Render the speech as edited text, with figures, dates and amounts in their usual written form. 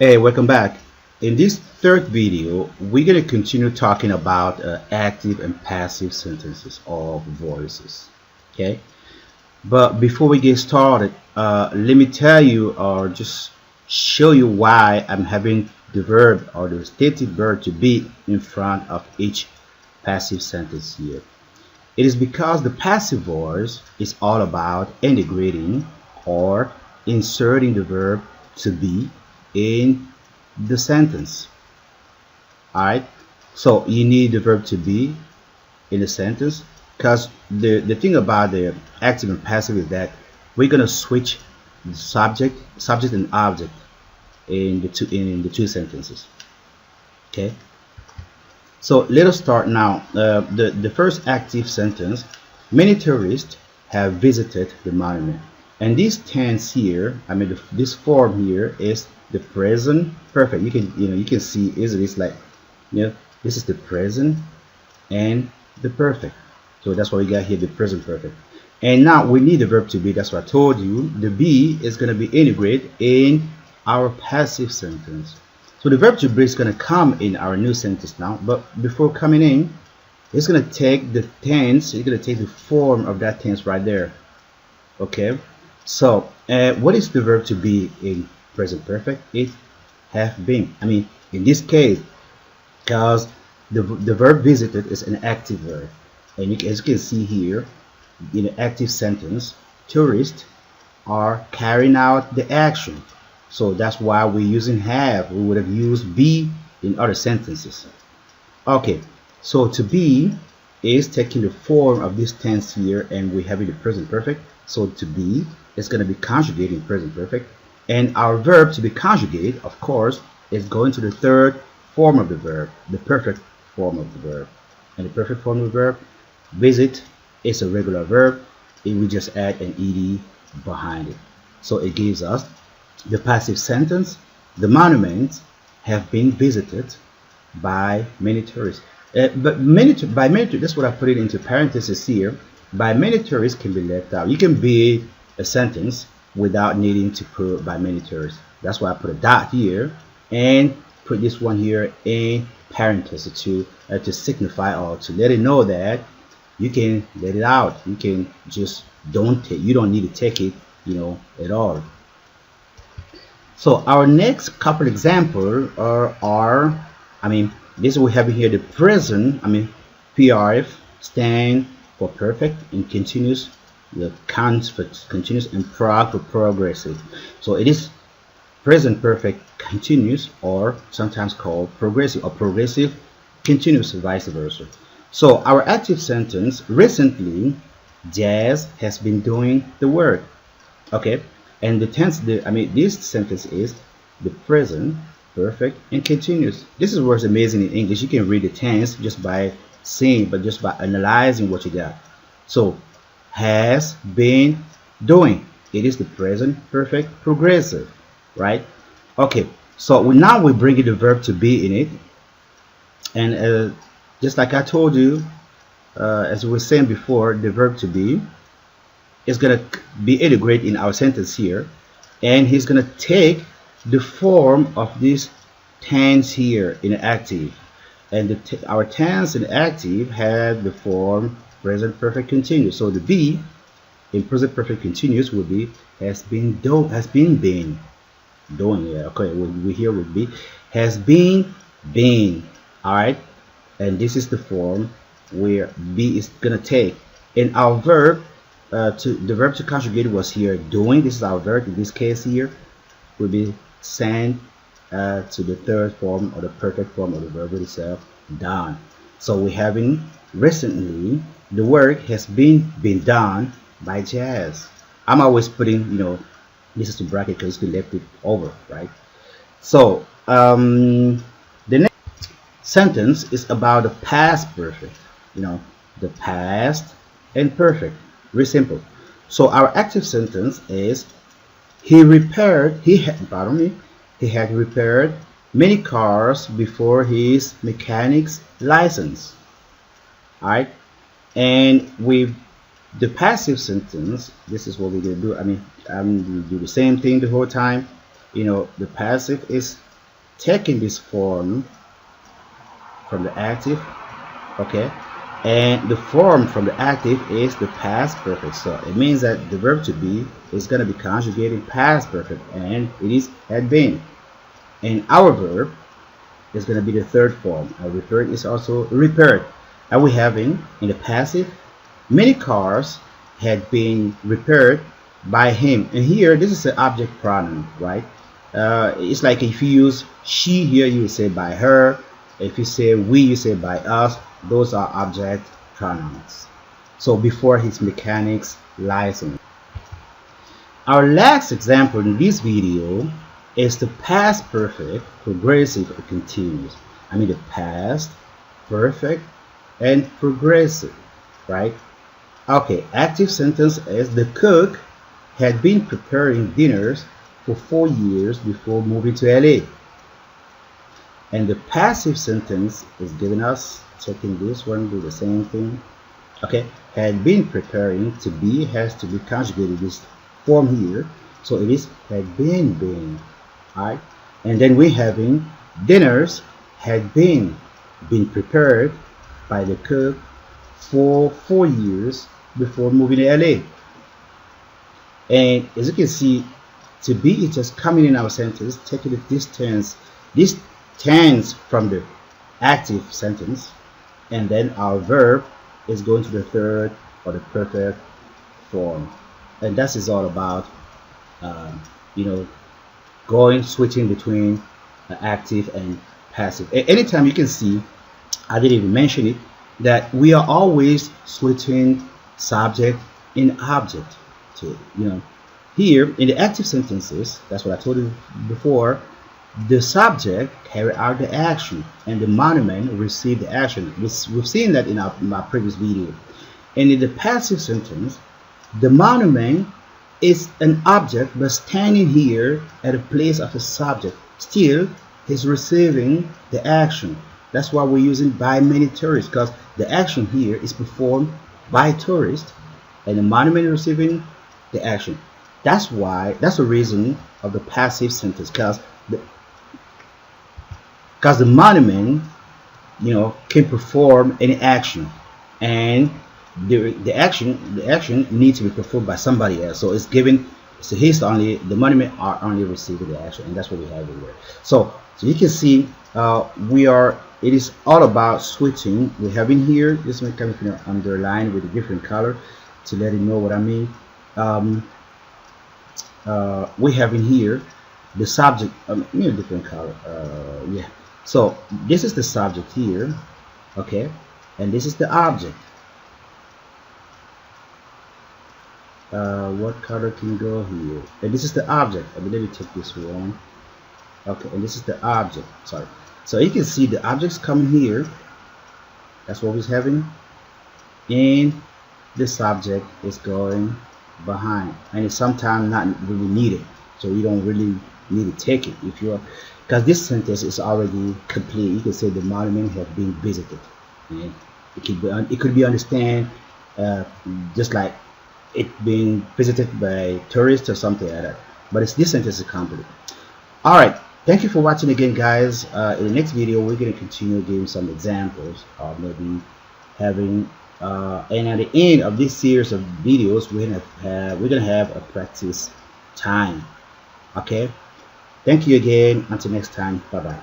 Hey, welcome back. In this third video, we're going to continue talking about active and passive sentences or voices. Okay, but before we get started, let me tell you or just show you why I'm having the verb or the stated verb to be in front of each passive sentence here. It is because the passive voice is all about integrating or inserting the verb to be in the sentence. Alright, so you need the verb to be in the sentence because the thing about the active and passive is that we're gonna switch the subject and object in the two sentences. Okay, so let us start now. The first active sentence: many tourists have visited the monument. And this tense here, this form here is the present perfect. You can see easily it's like, this is the present and the perfect. So that's why we got here the present perfect. And now we need the verb to be. That's what I told you. The be is going to be integrated in our passive sentence. So the verb to be is going to come in our new sentence now. But before coming in, it's going to take the tense. It's going to take the form of that tense right there. Okay. So what is the verb to be in present perfect? It have been. In this case, because the verb visited is an active verb, and as you can see here in the active sentence, tourists are carrying out the action. So that's why we're using have. We would have used be in other sentences. Okay, so to be is taking the form of this tense here, and we have it in present perfect. So to be is going to be conjugated in present perfect, and our verb to be conjugated, of course, is going to the third form of the verb, the perfect form of the verb. And the perfect form of the verb, visit, is a regular verb, and we just add an ed behind it. So it gives us the passive sentence: the monuments have been visited by many tourists. But by many, that's what I put it into parentheses here. By many tourists can be left out. You can be a sentence without needing to put by many tourists. That's why I put a dot here and put this one here in parentheses to signify or to let it know that you can let it out. You can just you don't need to take it, at all. So our next couple examples are this we have here the present. PRF stand for perfect and continuous. The cons for continuous and prog for progressive. So it is present perfect continuous, or sometimes called progressive or progressive continuous, vice versa. So our active sentence: recently Jazz has been doing the work. Okay, and the tense, this sentence is the present perfect and continuous. This is what's amazing in English. You can read the tense just by seeing, but just by analyzing what you got. So has been doing, it is the present perfect progressive, right? Okay, so now we bring in the verb to be in it, and just like I told you, as we were saying before, the verb to be is going to be integrated in our sentence here, and he's going to take the form of this tense here in active, and our tense in active had the form present perfect continuous. So the be in present perfect continuous would be has been doing. Yeah, okay, we here would be has been. All right, and this is the form where be is gonna take. And our verb the verb to conjugate was here doing. This is our verb in this case here will be sent to the third form or the perfect form of the verb itself, done. So we're having recently the work has been done by Jazz. I'm always putting this is the bracket because we left it over, right? So the next sentence is about the past perfect, the past and perfect. Very simple. So our active sentence is he had repaired many cars before his mechanic's license. Alright, and with the passive sentence, this is what we're gonna do. I'm gonna do the same thing the whole time. The passive is taking this form from the active, okay, and the form from the active is the past perfect. So it means that the verb to be is going to be conjugated past perfect, and it is had been. And our verb is going to be the third form. Repaired is also repaired. And we have in the passive, many cars had been repaired by him. And here, this is the object pronoun, right? It's like if you use she here, you would say by her. If you say we, you say by us. Those are object pronouns. So before his mechanics license. Our last example in this video is the past perfect, progressive, or continuous. I mean the past perfect and progressive, right? Okay, active sentence is the cook had been preparing dinners for 4 years before moving to LA. And the passive sentence is giving us, checking this one, do the same thing. Okay, had been preparing, to be has to be conjugated this form here. So it is had been, alright? And then we having dinners had been prepared by the cook for 4 years before moving to LA. And as you can see, to be is just coming in our sentence, taking the distance, this tense from the active sentence, and then our verb is going to the third or the perfect form. And that is all about switching between active and passive. Anytime you can see, I didn't even mention it, that we are always switching subject and object to, here in the active sentences, that's what I told you before, the subject carry out the action and the monument receive the action. We've seen that in my previous video. And in the passive sentence, the monument is an object but standing here at a place of a subject. Still, he's receiving the action. That's why we're using by many tourists, because the action here is performed by tourists and the monument is receiving the action. That's the reason of the passive sentence, because the monument can perform any action, and the action needs to be performed by somebody else. So he's only, the monument are only receiving the action, and that's what we have in there. So you can see it is all about switching. We have in here, this one can be underlined with a different color to let you know what I mean. We have in here the subject, different color, yeah. So this is the subject here, okay, and this is the object. What color can go here? And this is the object. Let me take this one. Okay, and this is the object. Sorry. So you can see the objects coming here. That's what we're having, and the subject is going behind, and it's sometimes not really needed. So you don't really need to take it if you're, because this sentence is already complete. You can say the monument has been visited, and it could be understand just like it being visited by tourists or something like that. But this sentence is complete. All right, thank you for watching again, guys. In the next video, we're going to continue giving some examples, or maybe having and at the end of this series of videos, we're gonna have a practice time. Okay, thank you again. Until next time, bye bye.